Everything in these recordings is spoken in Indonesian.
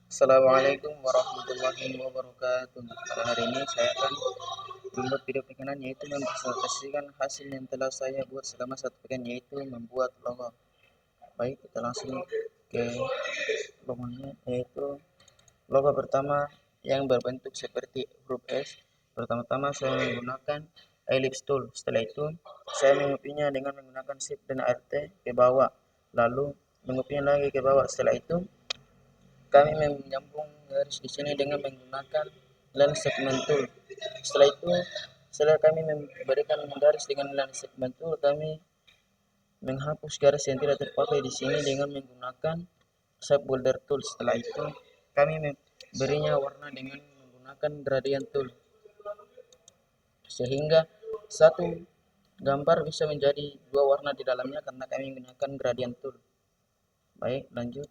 Assalamualaikum warahmatullahi wabarakatuh. Pada hari ini saya akan membuat video pesanan yaitu mempresentasikan hasil yang telah saya buat selama satu pekan yaitu membuat logo. Baik, kita langsung ke logonya yaitu logo pertama yang berbentuk seperti huruf S. Pertama-tama saya menggunakan ellipse tool. Setelah itu saya mengopinya dengan menggunakan shift dan alt ke bawah. Lalu mengopinya lagi ke bawah. Setelah itu kami menyambung garis di sini dengan menggunakan line segment tool. Setelah kami memberikan garis dengan line segment tool, kami menghapus garis yang tidak terpakai di sini dengan menggunakan shape builder tool. Setelah itu, kami memberinya warna dengan menggunakan gradient tool. Sehingga satu gambar bisa menjadi dua warna di dalamnya karena kami menggunakan gradient tool. Baik, lanjut.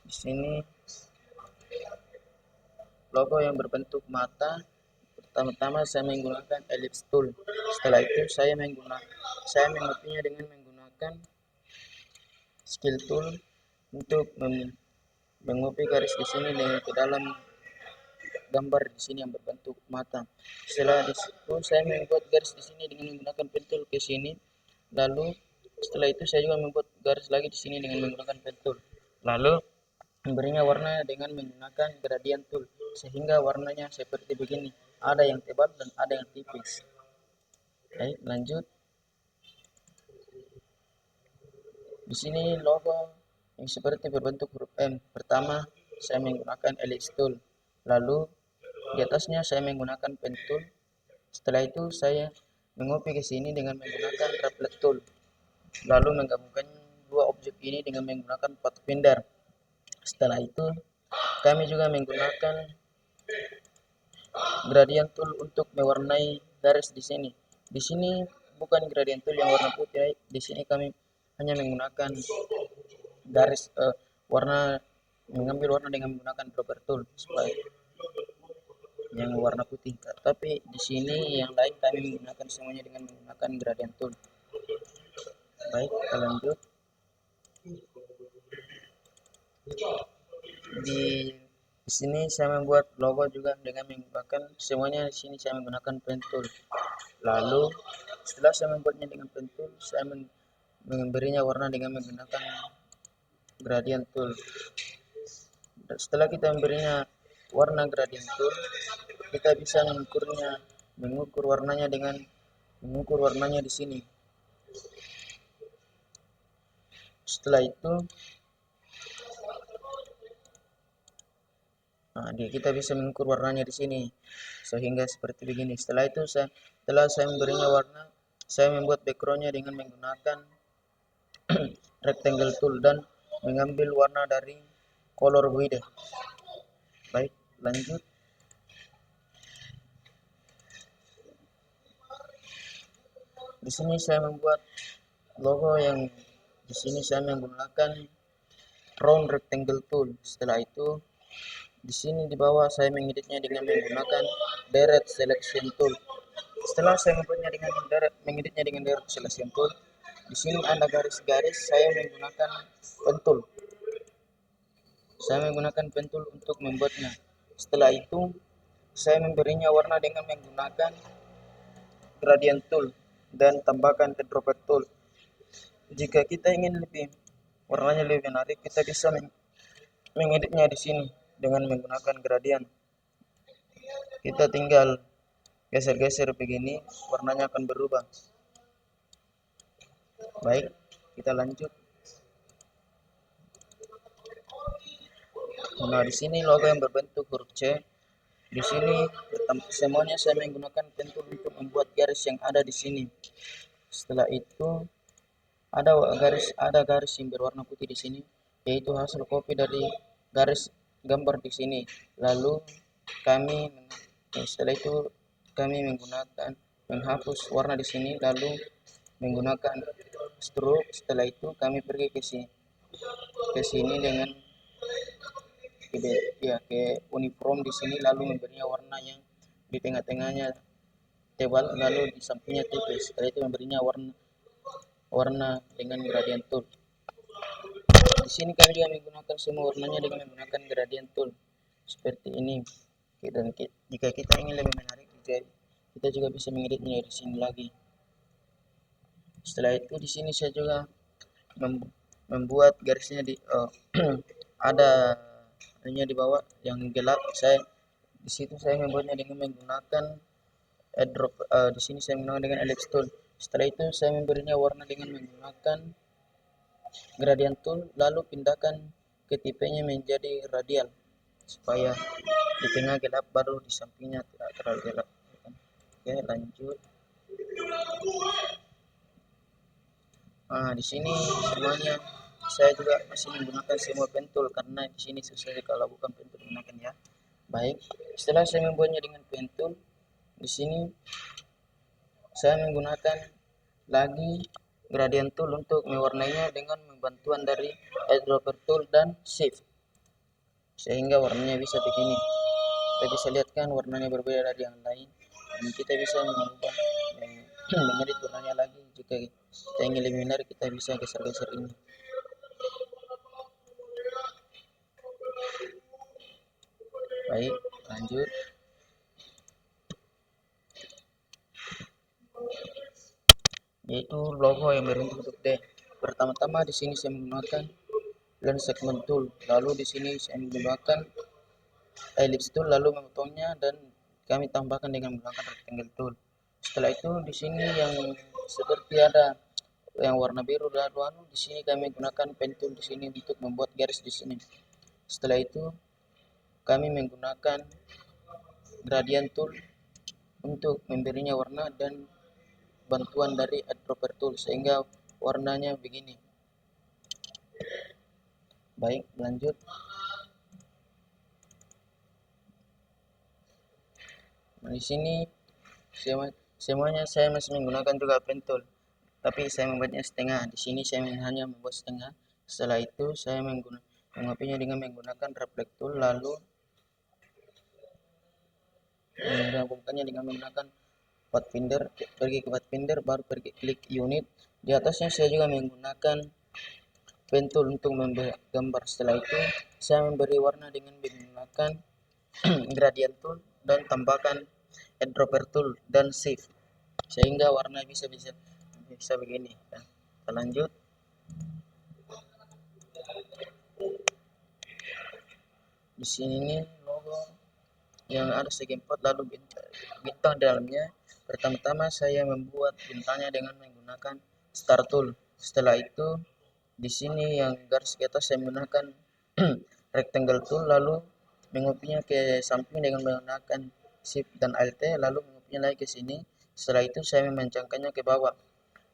Di sini logo yang berbentuk mata. Pertama-tama saya menggunakan ellipse tool. Setelah itu saya mengopinya dengan menggunakan scale tool untuk mengopi garis di sini dengan ke dalam gambar di sini yang berbentuk mata. Setelah itu saya membuat garis di sini dengan menggunakan pen tool ke sini. Lalu setelah itu saya juga membuat garis lagi di sini dengan menggunakan pen tool. Lalu memberinya warna dengan menggunakan gradient tool sehingga warnanya seperti begini. Ada yang tebal dan ada yang tipis. Baik, lanjut. Di sini logo yang seperti berbentuk huruf M. Pertama, saya menggunakan ellipse tool. Lalu di atasnya saya menggunakan pen tool. Setelah itu saya mengopi ke sini dengan menggunakan traplet tool. Lalu menggabungkan dua objek ini dengan menggunakan pathfinder. Setelah itu kami juga menggunakan gradient tool untuk mewarnai garis di sini. Di sini bukan gradient tool yang warna putih. Di sini kami hanya menggunakan garis mengambil warna dengan menggunakan dropper tool supaya yang warna putih. Tapi di sini yang lain kami menggunakan semuanya dengan menggunakan gradient tool. Baik, kita lanjut. Di sini saya membuat logo juga dengan menggunakan semuanya. Di sini saya menggunakan pen tool. Lalu setelah saya membuatnya dengan pen tool, saya memberinya warna dengan menggunakan gradient tool. Setelah kita memberinya warna gradient tool, kita bisa mengukur warnanya dengan mengukur warnanya di sini. Setelah itu kita bisa mengukur warnanya di sini sehingga seperti begini. Setelah saya memberinya warna, saya membuat backgroundnya dengan menggunakan rectangle tool dan mengambil warna dari color width. Baik, lanjut. Di sini saya membuat logo yang di sini saya menggunakan round rectangle tool. Setelah itu di sini di bawah saya mengeditnya dengan menggunakan direct selection tool. Setelah saya mengeditnya dengan direct selection tool, di sini ada garis-garis, saya menggunakan pen tool. Saya menggunakan pen tool untuk membuatnya. Setelah itu saya memberinya warna dengan menggunakan gradient tool dan tambahkan ke dropper tool. Jika kita ingin warnanya lebih menarik, kita bisa mengeditnya di sini dengan menggunakan gradient. Kita tinggal geser-geser begini, warnanya akan berubah. Baik, kita lanjut. Nah, di sini logo yang berbentuk huruf C. Di sini semuanya saya menggunakan pen tool untuk membuat garis yang ada di sini. Setelah itu ada garis yang berwarna putih di sini, yaitu hasil copy dari garis gambar di sini. Lalu setelah itu kami menghapus warna di sini, lalu menggunakan stroke. Setelah itu kami pergi ke sini dengan ke uniform di sini, lalu memberinya warna yang di tengah-tengahnya tebal, lalu di sampingnya tipis. Setelah itu memberinya warna dengan gradient tool. Di sini kami juga menggunakan semua warnanya dengan menggunakan gradient tool seperti ini. Dan jika kita ingin lebih menarik, kita juga bisa mengeditnya dari sini lagi. Setelah itu di sini saya juga membuat garisnya di ada hanya di bawah yang gelap. Di situ saya membuatnya dengan menggunakan airdrop. Di sini saya menggunakan dengan ellipse tool. Setelah itu saya memberinya warna dengan menggunakan gradient tool, lalu pindahkan ke tipenya menjadi radial supaya di tengah gelap baru di sampingnya tidak terlalu gelap. Oke, lanjut. Di sini semuanya saya juga masih menggunakan semua pen tool karena di sini susah kalau bukan pen tool gunakan ya. Baik, setelah saya membuatnya dengan pen tool, di sini saya menggunakan lagi gradient tool untuk mewarnainya dengan bantuan dari eyedropper tool dan shift sehingga warnanya bisa begini. Kita bisa lihat kan warnanya berbeda dari yang lain, dan kita bisa mengubah mengedit warnanya lagi. Jika kita ingin lebih menarik, kita bisa geser-geser ini. Baik, lanjut. Yaitu logo yang berbentuk D. Pertama-tama di sini saya menggunakan blend segment tool, lalu di sini saya menggunakan ellipse tool, lalu memotongnya dan kami tambahkan dengan menggunakan rectangle tool. Setelah itu di sini yang seperti ada yang warna biru dan di sini kami menggunakan pen tool di sini untuk membuat garis di sini. Setelah itu kami menggunakan gradient tool untuk memberinya warna dan bantuan dari eyedropper tool sehingga warnanya begini. Baik, lanjut. Di sini semuanya saya masih menggunakan juga pen tool, tapi saya membuatnya setengah. Di sini saya hanya membuat setengah. Setelah itu saya mengopinya dengan menggunakan reflect tool, lalu menggabungkannya dengan menggunakan pathfinder. Pergi ke pathfinder, baru pergi klik unit. Di atasnya saya juga menggunakan pen tool untuk membuat gambar. Setelah itu saya memberi warna dengan menggunakan gradient tool dan tambahkan eyedropper tool dan shift sehingga warna bisa begini. Kita lanjut. Di sini logo yang ada segi 4 lalu bintang dalamnya. Pertama-tama saya membuat bintangnya dengan menggunakan star tool. Setelah itu di sini yang garis di atas saya menggunakan rectangle tool, lalu mengopinya ke samping dengan menggunakan shift dan alt, lalu mengopinya lagi ke sini. Setelah itu saya memanjangkannya ke bawah.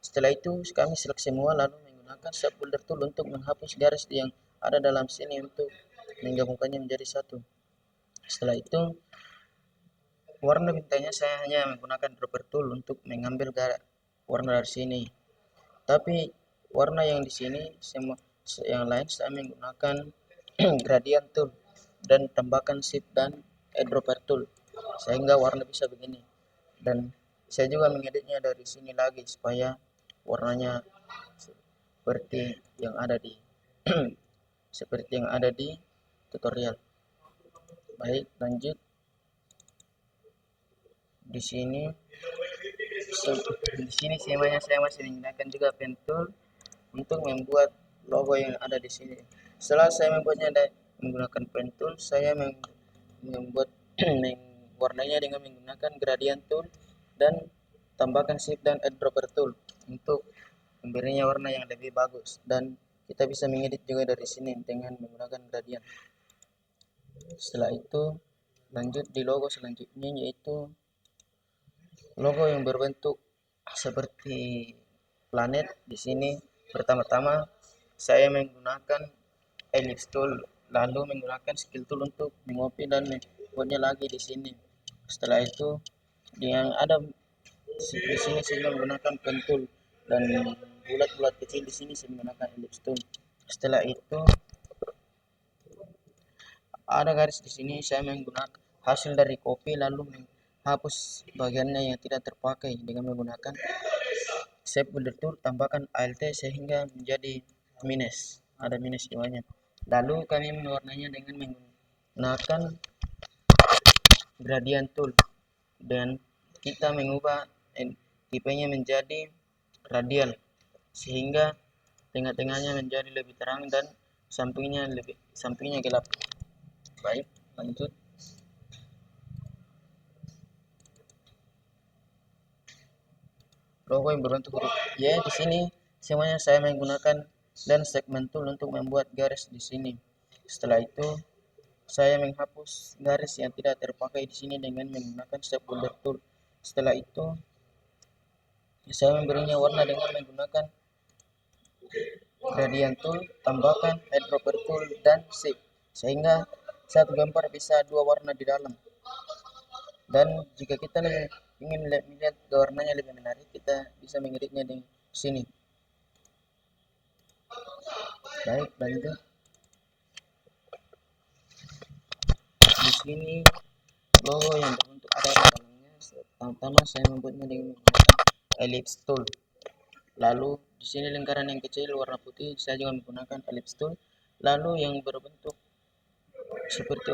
Setelah itu kami select semua, lalu menggunakan subfolder tool untuk menghapus garis yang ada dalam sini untuk menggabungkannya menjadi satu. Setelah itu warna bintangnya saya hanya menggunakan dropper tool untuk mengambil warna dari sini. Tapi warna yang di sini semua yang lain saya menggunakan gradient tool dan tambahkan shift dan eyedropper tool sehingga warna bisa begini. Dan saya juga mengeditnya dari sini lagi supaya warnanya seperti yang ada di seperti yang ada di tutorial. Baik, lanjut. Di sini semuanya saya masih menggunakan juga pen tool untuk membuat logo yang ada di sini. Setelah saya membuatnya menggunakan pen tool, saya membuat warnanya dengan menggunakan gradient tool dan tambahkan shift dan eyedropper tool untuk memberinya warna yang lebih bagus, dan kita bisa mengedit juga dari sini dengan menggunakan gradient. Setelah itu lanjut di logo selanjutnya, yaitu logo yang berbentuk seperti planet. Di sini pertama-tama saya menggunakan ellipse tool, lalu menggunakan skill tool untuk mengopi dan membuatnya lagi di sini. Setelah itu yang ada di sini saya menggunakan pen tool dan bulat-bulat kecil di sini saya menggunakan ellipse tool. Setelah itu ada garis di sini saya menggunakan hasil dari copy, lalu menghapus bagiannya yang tidak terpakai dengan menggunakan shape builder tool, tambahkan alt sehingga menjadi minus. ada minus 2-nya. Lalu kami mewarnainya dengan menggunakan gradient tool, dan kita mengubah tipenya menjadi radial sehingga tengah-tengahnya menjadi lebih terang dan sampingnya gelap. Baik, lanjut. Logo yang berbentuk huruf Y di sini semuanya saya menggunakan dan segment tool untuk membuat garis di sini. Setelah itu saya menghapus garis yang tidak terpakai di sini dengan menggunakan step border tool. Setelah itu saya memberinya warna dengan menggunakan gradient tool, tambahkan eyedropper tool dan shape sehingga satu gambar bisa dua warna di dalam. Dan jika kita ingin melihat warnanya lebih menarik, kita bisa mengeditnya di sini. Baik, lanjut. Di sini logo yang berbentuk ada dalamnya. Pertama saya membuatnya dengan menggunakan ellipse tool. Lalu di sini lingkaran yang kecil warna putih saya juga menggunakan ellipse tool. Lalu yang berbentuk seperti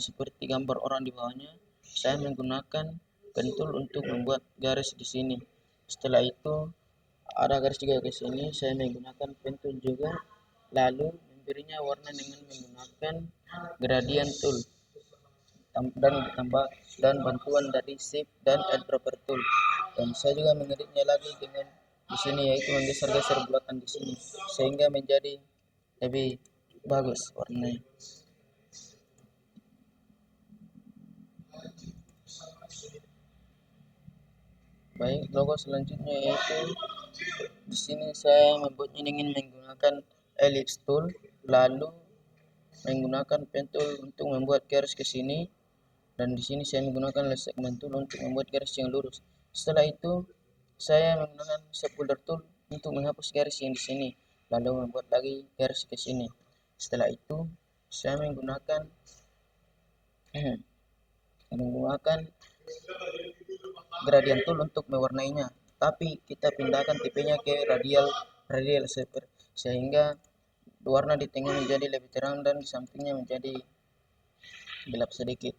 seperti gambar orang di bawahnya, saya menggunakan pen tool untuk membuat garis di sini. Setelah itu ada garis juga ke sini, saya menggunakan pen tool juga. Lalu memberinya warna dengan menggunakan gradient tool dan bantuan dari shape dan eyedropper tool. Dan saya juga mengeditnya lagi dengan di sini, yaitu menggeser-geser bulatan di sini sehingga menjadi lebih bagus warnanya. Baik, logo selanjutnya yaitu di sini saya membuatnya dengan menggunakan ellipse tool, lalu menggunakan pen tool untuk membuat garis ke sini, dan di sini saya menggunakan segment tool untuk membuat garis yang lurus. Setelah itu saya menggunakan shape tool untuk menghapus garis yang di sini, lalu membuat lagi garis ke sini. Setelah itu saya menggunakan gradient tool untuk mewarnainya, tapi kita pindahkan tipenya ke radial sehingga warna di tengah menjadi lebih terang dan di sampingnya menjadi gelap sedikit.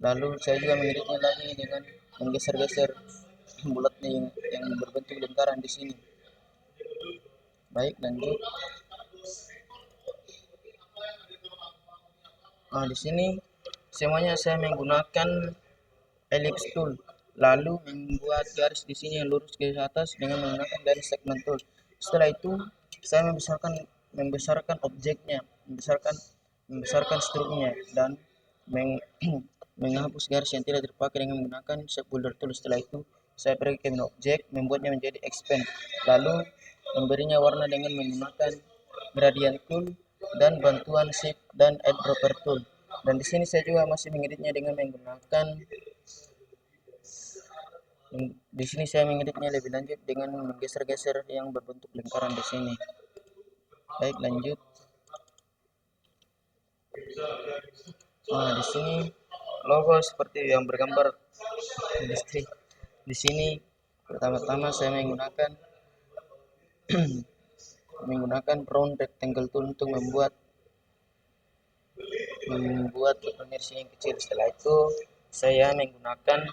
Lalu saya juga mengeditnya lagi dengan menggeser-geser bulatnya yang berbentuk lingkaran di sini. Baik, lanjut. Nah, di sini semuanya saya menggunakan ellipse tool, lalu membuat garis di sini yang lurus ke atas dengan menggunakan garis segment tool. Setelah itu saya membesarkan objeknya, membesarkan struknya, dan menghapus garis yang tidak terpakai dengan menggunakan shape builder tool. Setelah itu saya pergi ke menu objek, membuatnya menjadi expand, lalu memberinya warna dengan menggunakan gradient tool dan bantuan shape dan eyedropper tool. Dan di sini saya juga masih mengeditnya dengan menggunakan lebih lanjut dengan menggeser-geser yang berbentuk lingkaran di sini. Baik, lanjut. Nah, di sini logo seperti yang bergambar industri. Di sini pertama-tama saya menggunakan round rectangle tool untuk membuat definisi yang kecil. Setelah itu saya menggunakan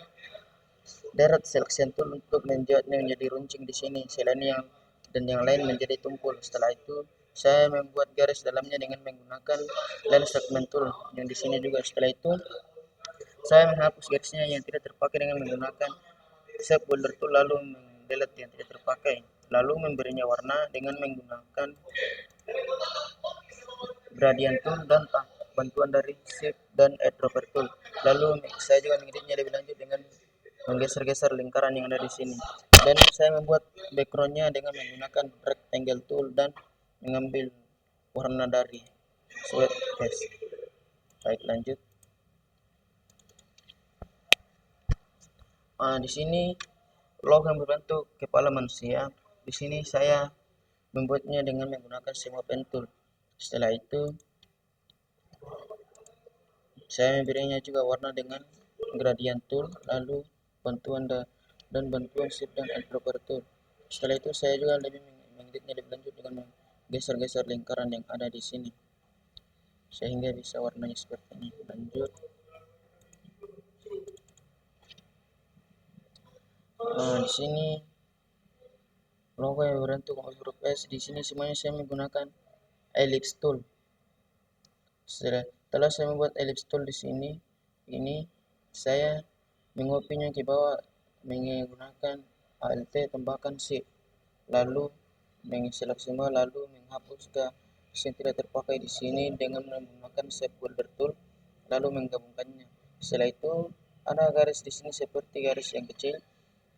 direct selection tool untuk membuatnya menjadi runcing di sini, selain yang lain menjadi tumpul. Setelah itu saya membuat garis dalamnya dengan menggunakan line segment tool yang di sini juga. Setelah itu saya menghapus garisnya yang tidak terpakai dengan menggunakan shape builder tool, lalu mendelete yang tidak terpakai, lalu memberinya warna dengan menggunakan gradient tool dan bantuan dari shape dan eyedropper tool. Lalu saya juga mengeditnya lebih lanjut dengan menggeser-geser lingkaran yang ada di sini. Dan saya membuat backgroundnya dengan menggunakan rectangle tool dan mengambil warna dari sweat face. Baik, lanjut. Di sini logo yang berbentuk kepala manusia. Di sini saya membuatnya dengan menggunakan semua pen tool. Setelah itu saya memberinya juga warna dengan gradient tool, lalu bantuan shape dan eyedropper tool. Setelah itu saya juga lebih mengeditnya lebih lanjut dengan geser-geser lingkaran yang ada di sini sehingga bisa warnanya seperti ini. Lanjut. Nah, di sini logo yang berbentuk huruf S. Di sini semuanya saya menggunakan ellipse tool. Setelah saya membuat ellipse tool di sini, ini saya mengopinya ke bawah menggunakan Alt tambahkan Shift, lalu mengisolasi semua, lalu menghapus yang tidak terpakai di sini dengan menggunakan Shape Builder Tool, lalu menggabungkannya. Setelah itu ada garis di sini seperti garis yang kecil.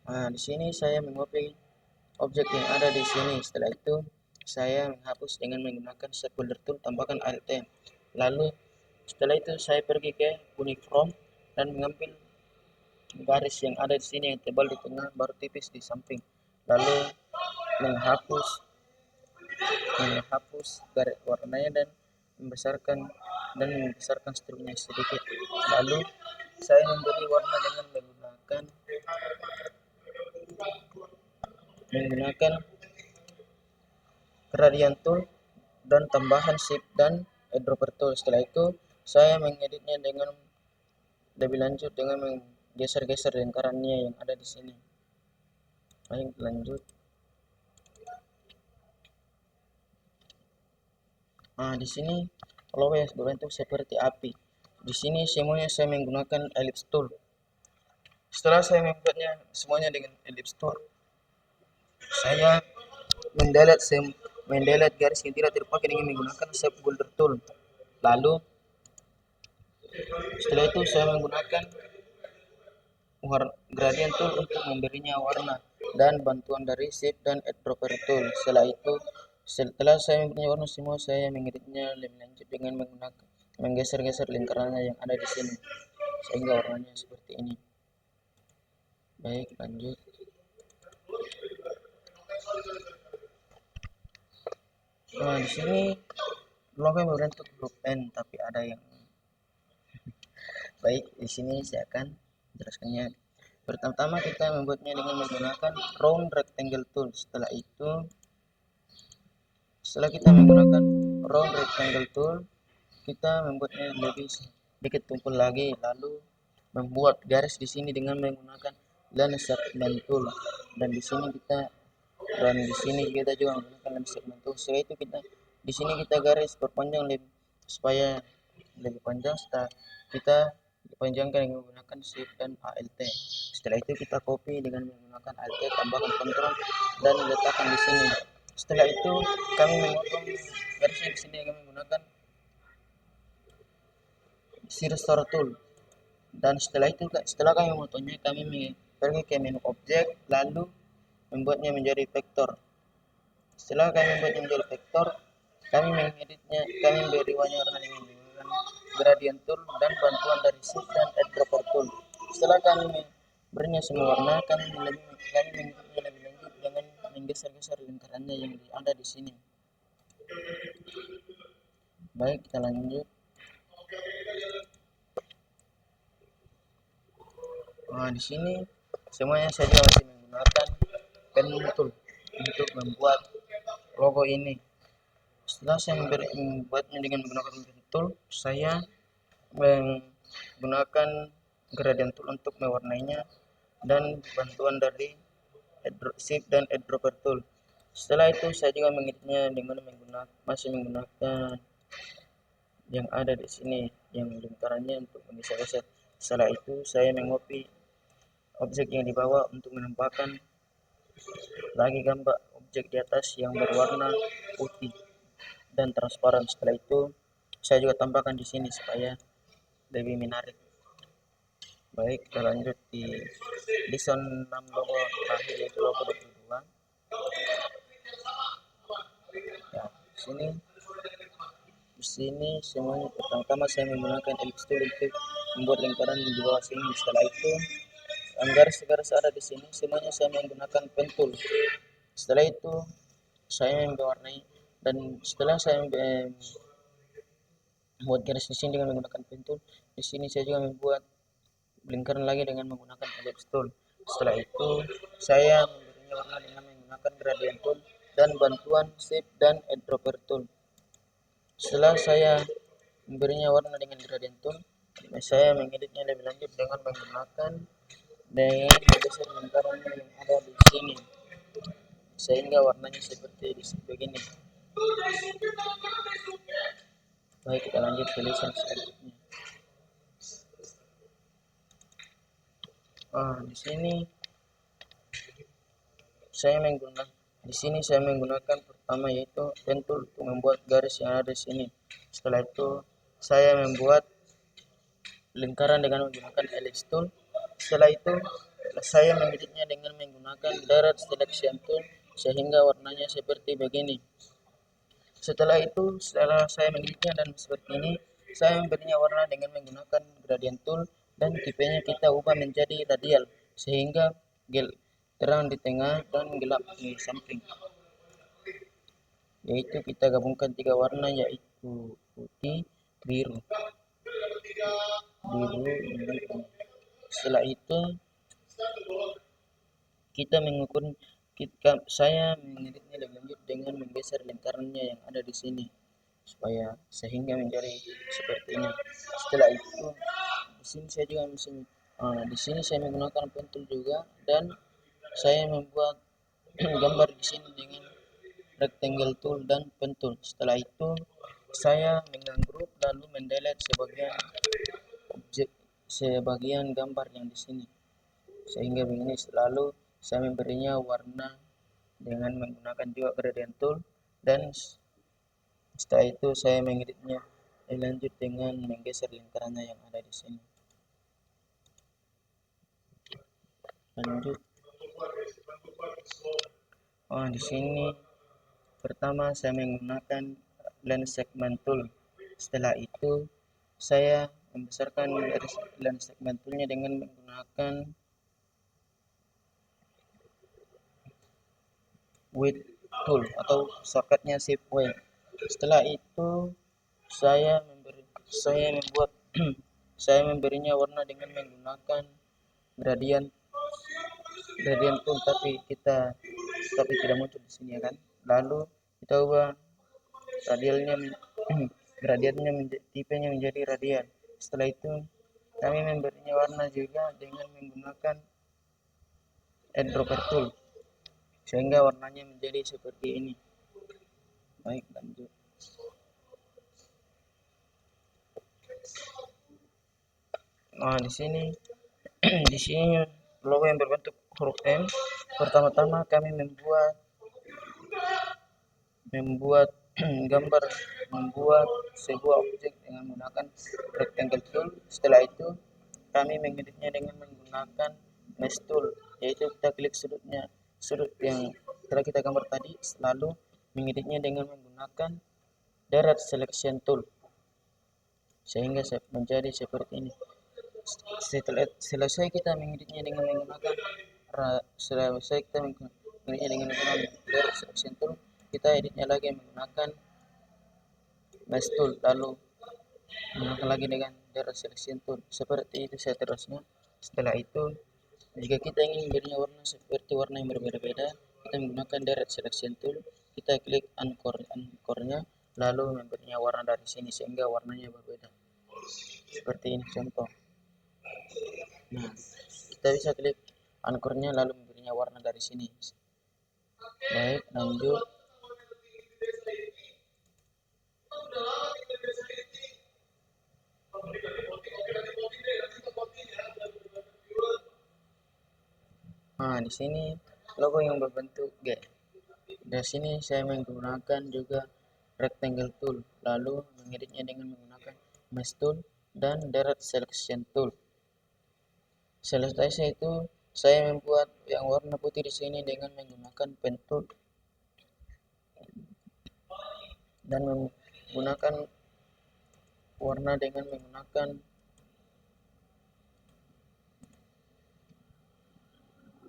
Nah, di sini saya mengopi objek yang ada di sini. Setelah itu saya menghapus dengan menggunakan Shape Builder Tool, tambahkan Alt. Lalu setelah itu saya pergi ke uniform dan mengambil garis yang ada di sini yang tebal di tengah, baru tipis di samping. Lalu menghapus garis warnanya dan membesarkan struknya sedikit. Lalu saya memberi warna dengan menggunakan gradient tool dan tambahan shift dan eyedropper tool. Setelah itu saya mengeditnya dengan lebih lanjut dengan menggeser-geser lingkarannya yang ada di sini. Baik, lanjut. Nah, di sini logo yang berbentuk seperti api. Di sini semuanya saya menggunakan ellipse tool. Setelah saya membuatnya semuanya dengan ellipse tool, saya mendelete garis yang tidak terpakai dengan menggunakan Shape Builder Tool. Lalu setelah itu saya menggunakan gradient tool untuk memberinya warna dan bantuan dari Shift dan eyedropper tool. Setelah saya memberinya warna semua, saya mengeditnya lebih lanjut dengan menggeser-geser lingkarannya yang ada di sini sehingga warnanya seperti ini. Baik, lanjut. Nah, di sini logo yang berbentuk huruf N, tapi ada yang baik. Di sini saya akan jelaskannya. Pertama-tama kita membuatnya dengan menggunakan round rectangle tool. Setelah kita menggunakan round rectangle tool, kita membuatnya lebih sedikit tumpul lagi, lalu membuat garis di sini dengan menggunakan line segment tool. Dan di sini kita juga menggunakan line segment tool. Setelah itu di sini kita garis perpanjang supaya lebih panjang. Setelah kita dipanjangkan dengan menggunakan Shift dan Alt. Setelah itu kita copy dengan menggunakan Alt, tambahkan Ctrl dan letakkan di sini. Setelah itu kami memotong garisnya di sini dengan menggunakan Scissor tool. Dan setelah kami memotongnya, kami pergi ke menu objek, lalu membuatnya menjadi vektor. Setelah kami membuatnya menjadi vektor, kami beri warna dengan menggunakan gradient tool dan bantuan dari Shift dan eyedropper tool. Setelah kami berinya semua warna, kami mengeditnya lebih lanjut dengan menggeser-geser lingkarannya yang ada di sini. Baik, kita lanjut. Nah, di sini semuanya saya juga masih menggunakan pen tool untuk membuat logo ini. Setelah saya membuatnya dengan menggunakan pen tool, saya menggunakan gradient tool untuk mewarnainya dan bantuan dari Shift dan eyedropper tool. Setelah itu saya juga mengeditnya dengan masih menggunakan yang ada di sini yang lingkarannya untuk menggeser-geser. Setelah itu saya mengopi objek yang di bawah untuk menambahkan lagi gambar objek di atas yang berwarna putih dan transparan. Setelah itu saya juga tambahkan di sini supaya lebih menarik. Baik, kita lanjut di desain 6 logo terakhir, yaitu logo 22. Ya, di sini semuanya pertama saya menggunakan ellipse tool untuk membuat lingkaran di bawah sini. Setelah itu garis-garis ada di sini semuanya saya menggunakan pen tool. Setelah itu saya mewarnai, dan setelah saya membuat garis di sini dengan menggunakan pen tool, di sini saya juga membuat lingkaran lagi dengan menggunakan ellipse tool. Setelah itu saya memberinya warna dengan menggunakan gradient tool dan bantuan shape dan eyedropper tool. Setelah saya memberinya warna dengan gradient tool, saya mengeditnya lebih lanjut dengan menggunakan menggeser lingkarannya yang ada di sini sehingga warnanya seperti begini. Baik, kita lanjut ke tulisan selanjutnya. Di sini saya menggunakan pertama yaitu pen tool untuk membuat garis yang ada di sini. Setelah itu saya membuat lingkaran dengan menggunakan ellipse tool. Setelah itu saya mengeditnya dengan menggunakan direct selection tool sehingga warnanya seperti begini. Setelah saya mengeditnya dan seperti ini, saya memberinya warna dengan menggunakan gradient tool dan tipenya kita ubah menjadi radial sehingga terang di tengah dan gelap di samping. Yaitu kita gabungkan 3 warna yaitu putih, biru, dan hitam. Setelah itu saya mengeditnya lebih lanjut dengan menggeser lingkarannya yang ada di sini sehingga menjadi seperti ini. Setelah itu di sini saya menggunakan pen tool juga dan saya membuat gambar di sini dengan rectangle tool dan pen tool. Setelah itu saya menggroup lalu mendelete sebagian gambar yang di sini sehingga begini. Lalu saya memberinya warna dengan menggunakan juga gradient tool dan setelah itu saya mengeditnya lanjut dengan menggeser lingkarannya yang ada di sini. Lanjut. Di sini pertama saya menggunakan lens segment tool. Setelah itu saya membesarkan lens segment toolnya dengan menggunakan width tool atau shortcutnya shift W. Setelah itu saya memberinya warna dengan menggunakan gradient tool tapi tidak muncul di sini ya kan. Lalu kita ubah gradiennya tipenya menjadi radial. Setelah itu kami memberinya warna juga dengan menggunakan eyedropper tool sehingga warnanya menjadi seperti ini. Baik, lanjut. Di sini logo yang berbentuk huruf M. Pertama-tama kami membuat sebuah objek dengan menggunakan rectangle tool. Setelah itu kami mengeditnya dengan menggunakan mesh tool, yaitu kita klik sudut yang telah kita gambar tadi, lalu mengeditnya dengan menggunakan direct selection tool sehingga menjadi seperti ini. Setelah selesai kita mengeditnya dengan menggunakan direct selection tool, kita editnya lagi menggunakan mesh tool, lalu menggunakan lagi dengan direct selection tool. Seperti itu seterusnya. Setelah itu jika kita ingin memberinya warna seperti warna yang berbeda-beda, kita menggunakan direct selection tool, kita klik anchornya lalu memberinya warna dari sini sehingga warnanya berbeda. Seperti ini contoh. Kita bisa klik anchornya lalu memberinya warna dari sini. Baik, lanjut. Di sini logo yang berbentuk G. Di sini saya menggunakan juga rectangle tool, lalu mengeditnya dengan menggunakan mesh tool dan direct selection tool. Selesai itu saya membuat yang warna putih di sini dengan menggunakan pen tool dan menggunakan warna dengan menggunakan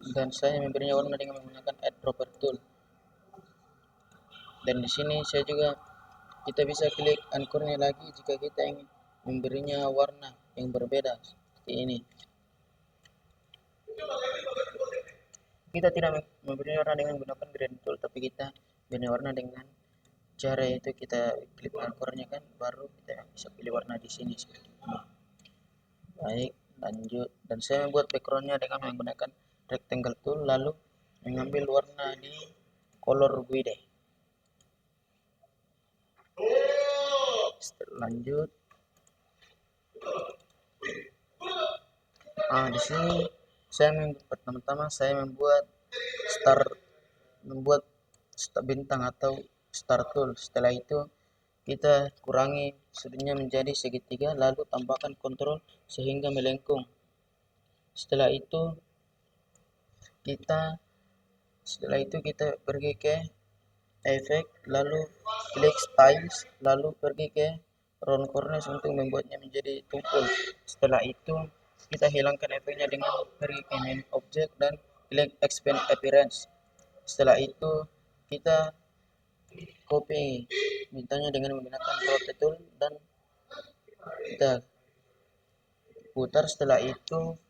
dan saya memberinya warna dengan menggunakan eyedropper tool. Dan di sini kita bisa klik anchornya lagi jika kita ingin memberinya warna yang berbeda seperti ini. Kita tidak memberinya warna dengan menggunakan gradient tool, tapi kita berinya warna dengan cara itu kita klik markernya kan, baru kita bisa pilih warna di sini seperti ini. Baik, lanjut. Dan saya membuat backgroundnya dengan menggunakan rectangle tool, lalu mengambil warna di color guide. Lanjut. Di sini pertama-tama saya membuat bintang atau star tool. Setelah itu kita kurangi sudutnya menjadi segitiga, lalu tambahkan kontrol sehingga melengkung. Setelah itu kita pergi ke efek, lalu klik styles, lalu pergi ke round corners untuk membuatnya menjadi tumpul. Setelah itu kita hilangkan efeknya dengan pergi ke main object dan klik expand appearance. Setelah itu kita copy bintangnya dengan menggunakan rotate tool dan kita putar. Setelah itu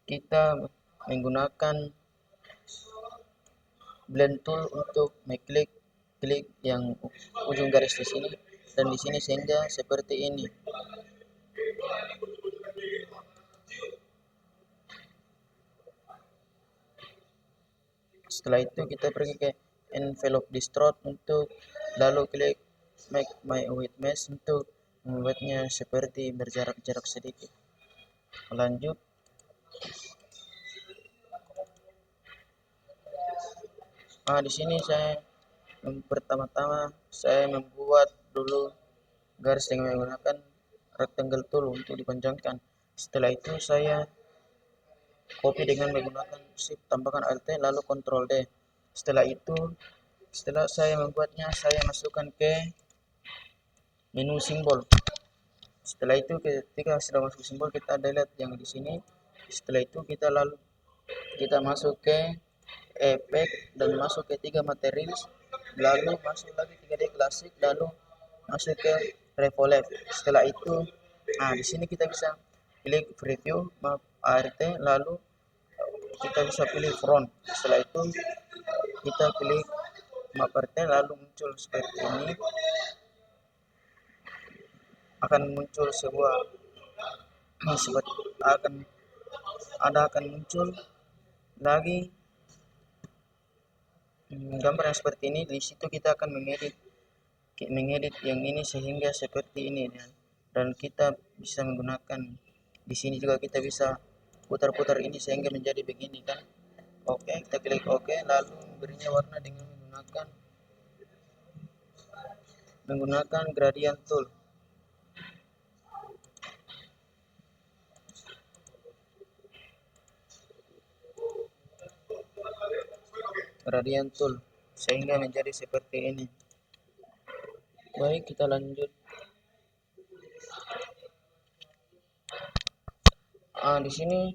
kita menggunakan blend tool untuk klik yang ujung garis di sini dan di sini sehingga seperti ini. Setelah itu kita pergi ke envelope distort untuk lalu klik make my white mesh untuk membuatnya seperti berjarak-jarak sedikit. Lanjut. Di sini pertama-tama saya membuat dulu garis dengan menggunakan rectangle tool untuk dipanjangkan. Setelah itu saya copy dengan menggunakan shift tambahkan alt lalu control D. Setelah saya membuatnya, saya masukkan ke menu simbol. Setelah itu ketika sudah masuk simbol, kita delete yang di sini. Setelah itu kita masuk ke efek dan masuk ke 3 materials, lalu masuk lagi 3D klasik, lalu masuk ke revolve. Setelah itu di sini kita bisa klik preview map ART, lalu kita bisa pilih front. Setelah itu kita klik map ART, lalu muncul seperti ini. Akan muncul akan muncul lagi gambar yang seperti ini. Di situ kita akan mengedit yang ini sehingga seperti ini, dan kita bisa menggunakan di sini juga kita bisa putar-putar ini sehingga menjadi begini kan. Oke, kita klik oke, lalu berinya warna dengan menggunakan gradient tool. Gradient tool sehingga menjadi seperti ini. Baik, kita lanjut. Di sini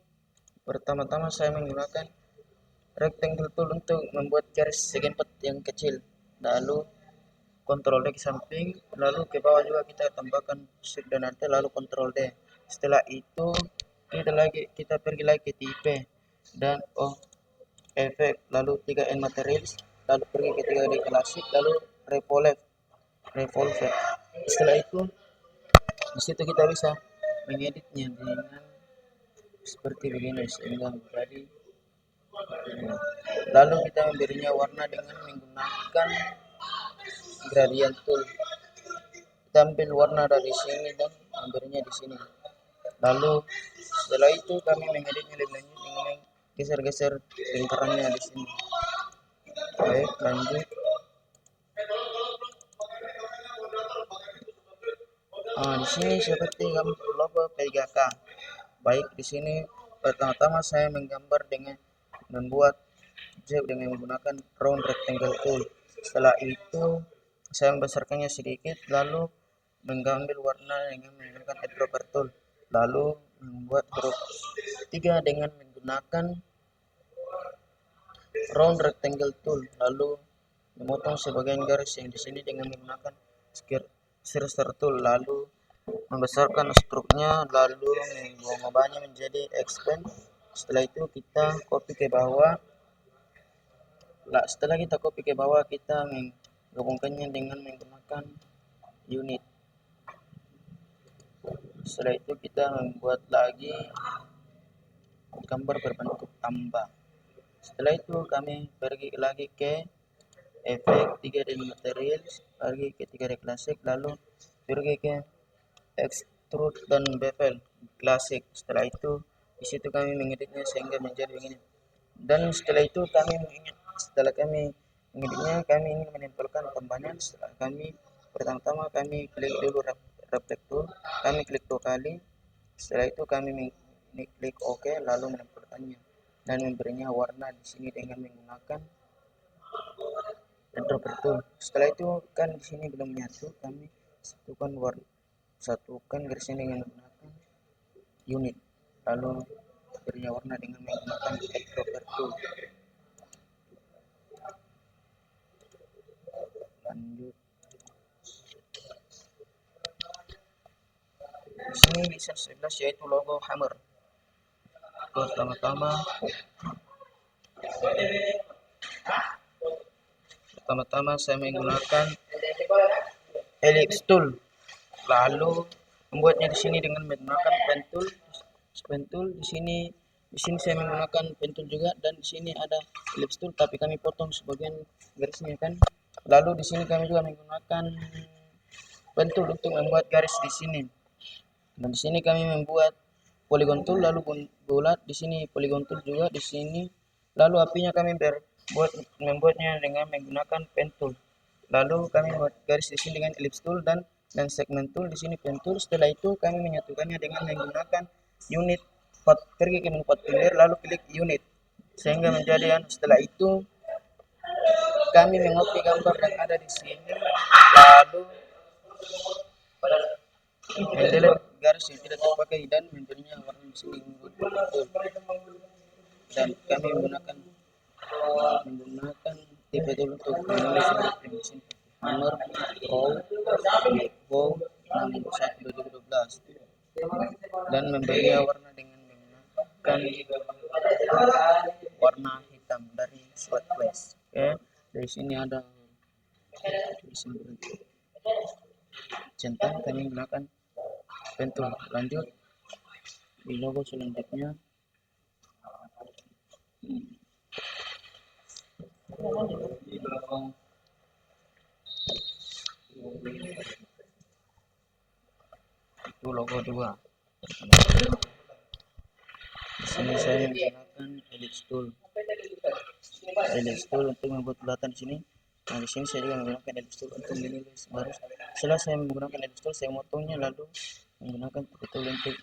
pertama-tama saya menggunakan rectangle tool untuk membuat garis segi 4 yang kecil, lalu Ctrl D ke samping, lalu ke bawah juga kita tambahkan shift dan alt, lalu Ctrl D. Setelah itu kita pergi lagi ke tipe dan efek, lalu 3N materials, lalu pergi ke 3D klasik, lalu revolve. Setelah itu di situ kita bisa mengeditnya dengan seperti begini sehingga menjadi lalu kita memberinya warna dengan menggunakan gradient tool. Kita ambil warna dari sini dan memberinya di sini. Lalu setelah itu kami mengeditnya lebih lanjut dengan geser-geser lingkarannya di sini. Baik, lanjut. Di sini seperti gambar logo PGK. Baik, di sini pertama-tama saya menggambar dengan membuat objek dengan menggunakan round rectangle tool. Setelah itu saya membesarkannya sedikit, lalu mengambil warna dengan menggunakan eyedropper tool, lalu membuat huruf 3 dengan menggunakan round rectangle tool, lalu memotong sebagian garis yang di sini dengan menggunakan scissor tool, lalu membesarkan struknya, lalu mengubahnya menjadi expand. Setelah itu kita copy ke bawah, Setelah kita copy ke bawah, kita menggabungkannya dengan menggunakan unit. Setelah itu kita membuat lagi gambar berbentuk tambah. Setelah itu kami pergi lagi ke efek 3D material, pergi ke 3D klasik, lalu pergi ke extrude dan bevel klasik. Setelah itu di situ kami mengeditnya sehingga menjadi begini. Dan setelah itu setelah kami mengeditnya, kami ingin menempelkan tambahnya. Setelah pertama-tama kami klik dulu reflect tool, kami klik 2 kali. Setelah itu kami klik OK, lalu menempelkannya dan memberinya warna di sini dengan menggunakan dropper tool. Setelah itu kan di sini belum menyatu, kami satukan garisnya dengan menggunakan unit, lalu berinya warna dengan menggunakan dropper tool. Lanjut, di sini bisa 11 yaitu logo hammer. Pertama-tama saya menggunakan ellipse tool, lalu membuatnya di sini dengan menggunakan pen tool. Di sini saya menggunakan pen tool juga, dan di sini ada ellipse tool tapi kami potong sebagian garisnya kan. Lalu di sini kami juga menggunakan pen tool untuk membuat garis di sini. Dan di sini kami membuat polygon tool, lalu bulat. Di sini polygon tool juga di sini. Lalu apinya kami membuatnya dengan menggunakan pen tool. Lalu kami buat garis di sini dengan ellipse tool dan segment tool. Di sini pen tool. Setelah itu kami menyatukannya dengan menggunakan unit. Pergi ke menu path lalu klik unit sehingga menjadi. Setelah itu kami mengopi gambar yang ada di sini, lalu mendelete garis yang tidak terpakai dan memberinya warna di sini betul. Dan kami menggunakan tipe tool untuk menulis huruf yang di sini. Hammer, Bow 61/2012, dan memberinya warna dengan menggunakan warna hitam dari Southwest. Oke, dari sini ada centang, kami menggunakan pen tool. Lanjut di logo selanjutnya, itu logo 2. Di sini saya menggunakan ellipse tool untuk membuat bulatan di sini. Nah, di sini saya juga menggunakan ellipse tool untuk menulis baris. Setelah saya menggunakan ellipse tool, saya motongnya, lalu menggunakan tipe tool untuk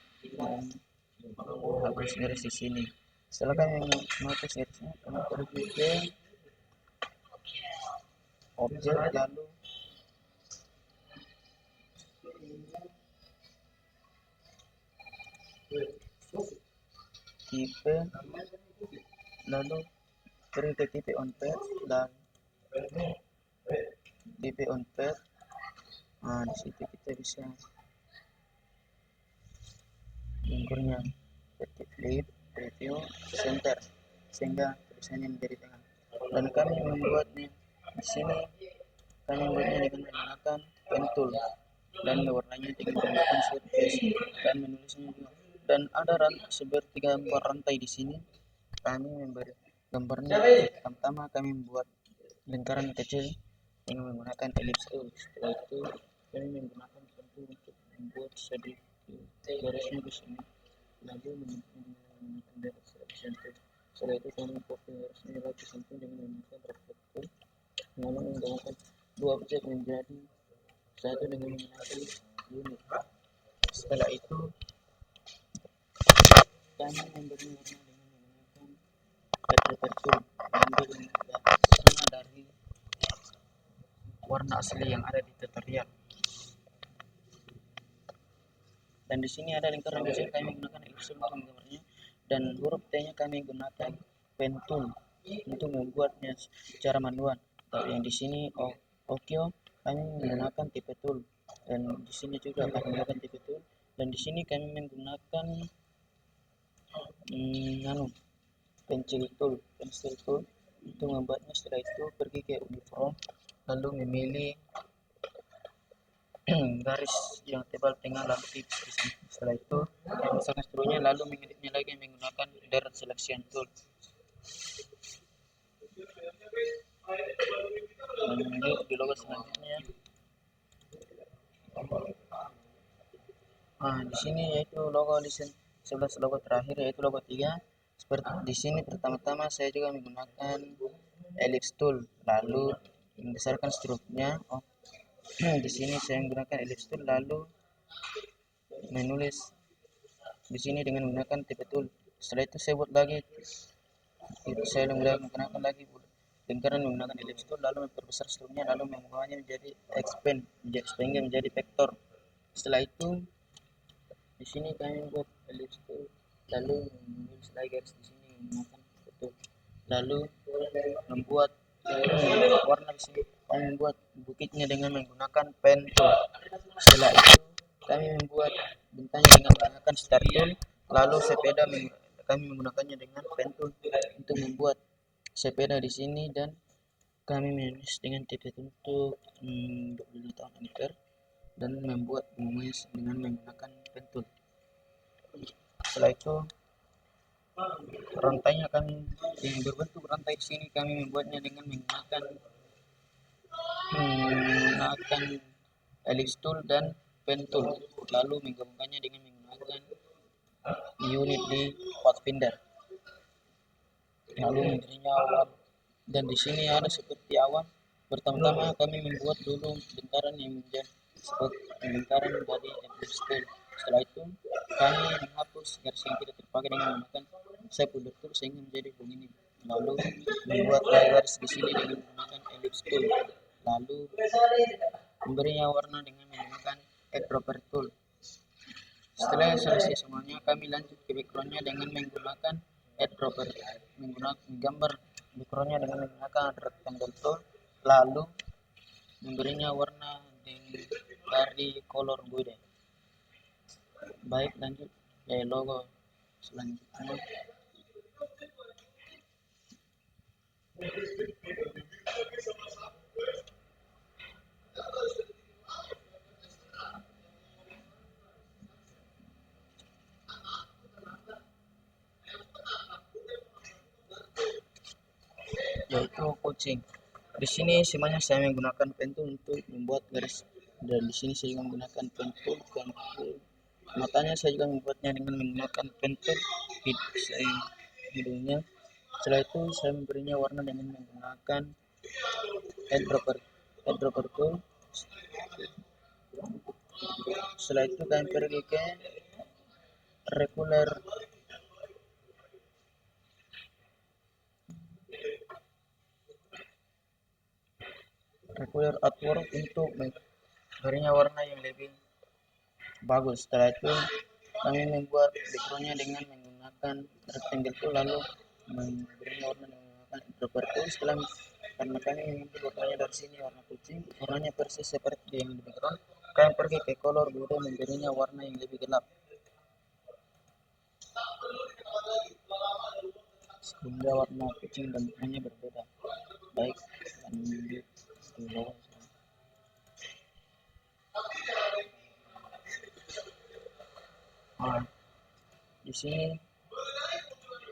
menghapus garis di sini. Setelah kami menghapus garisnya, kami pergi ke objek, lalu tipe, lalu pergi ke tipe on path dan tipe on path. Nah, di situ kita bisa mengukurnya seperti flip, preview, center sehingga tulisannya menjadi tengah. Dan kami membuatnya di sini, kami membuatnya dengan menggunakan pen tool dan mewarnainya dengan menggunakan surface dan menulisnya juga. Dan ada seperti gambar rantai di sini. Kami memberi gambarnya. Pertama kami membuat lingkaran kecil dengan menggunakan ellipse tool. Setelah itu kami menggunakan pen tool untuk membuat sedikit garisnya di sini, lalu menggunakan garis sentuh. Setelah itu kami copy garisnya lagi sentuh dengan menggunakan reflektor, lalu menggabungkan 2 objek menjadi satu dengan menggunakan unit. Setelah itu kami memberi warna dengan menggunakan dropper tool, mengambil warna dari warna asli yang ada di tutorial. Dan di sini ada lingkaran kecil, kami menggunakan ellipse untuk menggambarnya, dan huruf T-nya kami gunakan pen tool untuk membuatnya secara manual. Tapi yang di sini Okio kami menggunakan tipe tool, dan di sini juga kami menggunakan tipe tool, dan di sini kami menggunakan pensil tool Untuk membuatnya, setelah itu pergi ke uniform, lalu memilih garis yang tebal tengah lalu tipis di samping. Setelah itu memasukkan skrunya lalu mengeditnya lagi menggunakan direct selection tool. Lanjut di logo selanjutnya. Di sini yaitu logo listen 11 logo terakhir yaitu logo 3. Seperti di sini pertama-tama saya juga menggunakan ellipse tool, lalu membesarkan struknya. Di sini saya menggunakan ellipse tool lalu menulis di sini dengan menggunakan tipe tool. Setelah itu saya buat lagi, saya menggunakan lagi lingkaran menggunakan ellipse tool lalu memperbesar struknya lalu mengubahnya menjadi expand sehingga menjadi vektor. Setelah itu di sini kami buat ellipse tool lalu menulis lagi garis di sini menggunakan tipe tool lalu membuat warna di sini. Kami membuat bukitnya dengan menggunakan pen tool. Setelah itu kami membuat bintangnya dengan menggunakan star tool, lalu sepeda kami menggunakannya dengan pen tool untuk membuat sepeda di sini, dan kami menulis dengan tipe untuk 25 tahun ampere dan membuat menulis dengan menggunakan pen tool. Setelah itu rantainya kami yang berbentuk rantai di sini kami membuatnya dengan menggunakan ellipse tool dan pen tool, lalu menggabungkannya dengan menggunakan unit di Pathfinder, lalu memberinya awan. Dan di sini ada seperti awan. Pertama-tama kami membuat dulu lingkaran yang menjadi seperti lingkaran dari ellipse tool. Setelah itu kami menghapus garis yang tidak terpakai dengan menggunakan shapefinder tool sehingga menjadi begini. Lalu membuat garis di sini dengan menggunakan ellipse tool. Lalu memberinya warna dengan menggunakan eyedropper tool. Setelah selesai semuanya, kami lanjut ke backgroundnya dengan menggunakan eyedropper, menggambar backgroundnya dengan menggunakan rectangle tool, lalu memberinya warna dari color guide. Baik, lanjut ke logo selanjutnya. Yaitu kucing. Di sini semuanya saya menggunakan pen tool untuk membuat garis, dan di sini saya menggunakan pen tool. Matanya saya juga membuatnya dengan menggunakan pen tool hidungnya. Setelah itu saya memberinya warna dengan menggunakan eyedropper tool. Setelah itu kami pergi ke regular artwork untuk memberinya warna yang lebih bagus. Setelah itu kami membuat backgroundnya dengan menggunakan rectangle tool, lalu memberinya warna dengan menggunakan eyedropper tool. Setelah karena kami mengambil warnanya dari sini warna kucing, warnanya persis seperti yang di background, kami pergi ke color kemudian memberinya warna yang lebih gelap sehingga warna kucing dan warnanya berbeda. Baik, lanjut ke bawah. Di sini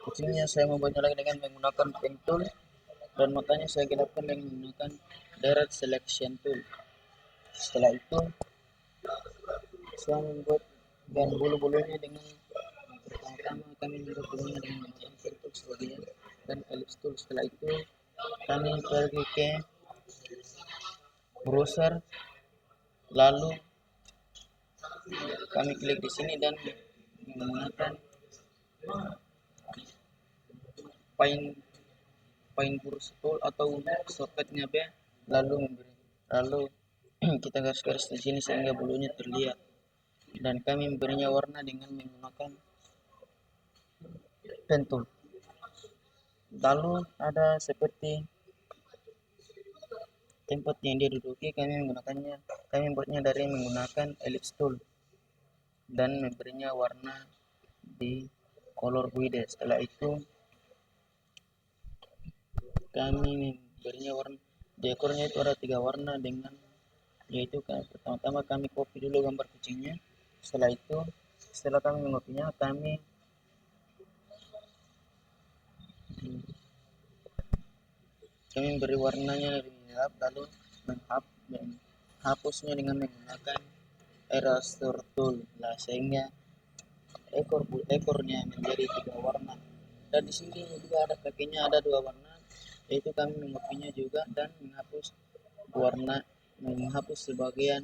kucingnya saya membuatnya lagi dengan menggunakan pen tool, dan matanya saya gelapkan dengan menggunakan direct selection tool. Setelah itu saya membuat dan bulu-bulunya dengan pertama-tama kami membuat bulunya dengan menggunakan pen tool sebagian dan ellipse tool. Setelah itu kami pergi ke browser, lalu kami klik di sini dan menggunakan paint brush tool atau shortcutnya B, lalu kita garis-garis di sini sehingga bulunya terlihat, dan kami memberinya warna dengan menggunakan pen tool. Lalu ada seperti tempat yang dia duduki, kami membuatnya dari menggunakan ellipse tool dan memberinya warna di color guide. Setelah itu kami memberinya warna, di ekornya itu ada 3 warna dengan, yaitu pertama-tama kami copy dulu gambar kucingnya. Setelah itu, setelah kami mengopinya, kami beri warnanya lebih gelap, lalu menghapusnya dengan menggunakan eraser tool, sehingga ekornya menjadi 3 warna. Dan di sini juga ada kakinya, ada 2 warna, yaitu kami mengopinya juga dan menghapus sebagian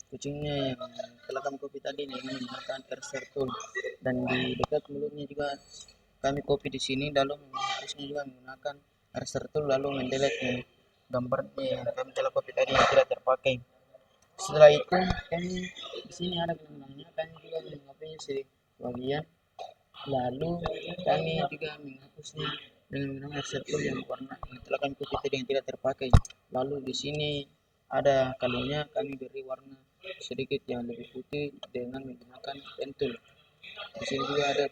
kucingnya yang telah kami copy tadi dengan menggunakan eraser tool. Dan di dekat mulutnya juga kami copy di sini, lalu menghapusnya juga menggunakan eraser tool, lalu mendelete gambarnya yang kami telah copy tadi yang tidak terpakai. Setelah itu kami di sini ada benangnya, kami juga mengopinya sebagian, lalu kami juga menghapusnya dengan menggunakan eraser tool yang warna yang telah kami copy tadi yang tidak terpakai. Lalu di sini ada kalinya kami beri warna sedikit yang lebih putih dengan menggunakan pentul. Di sini juga ada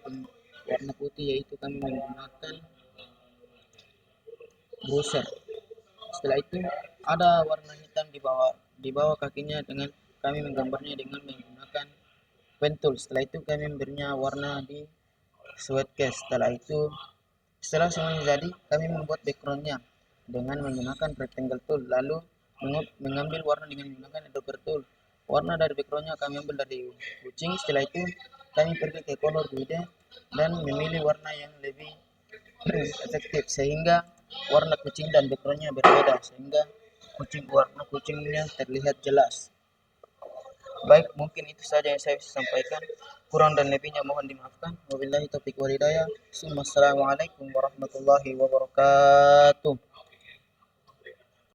warna putih, yaitu kami menggunakan browser. Setelah itu ada warna hitam di bawah kakinya dengan kami menggambarnya dengan menggunakan pentul. Setelah itu kami memberinya warna di sweatcase. Setelah semuanya jadi, kami membuat backgroundnya dengan menggunakan rectangle tool, lalu mengambil warna dengan menggunakan edge tool. Warna dari backgroundnya kami ambil dari kucing. Setelah itu kami pergi ke color grade dan memilih warna yang lebih efektif, sehingga warna kucing dan backgroundnya berbeda, sehingga warna kucingnya terlihat jelas. Baik, mungkin itu saja yang saya bisa sampaikan. Kurang dan lebihnya mohon dimaafkan. Wabillahi taufiq wal hidayah. Assalamualaikum warahmatullahi wabarakatuh.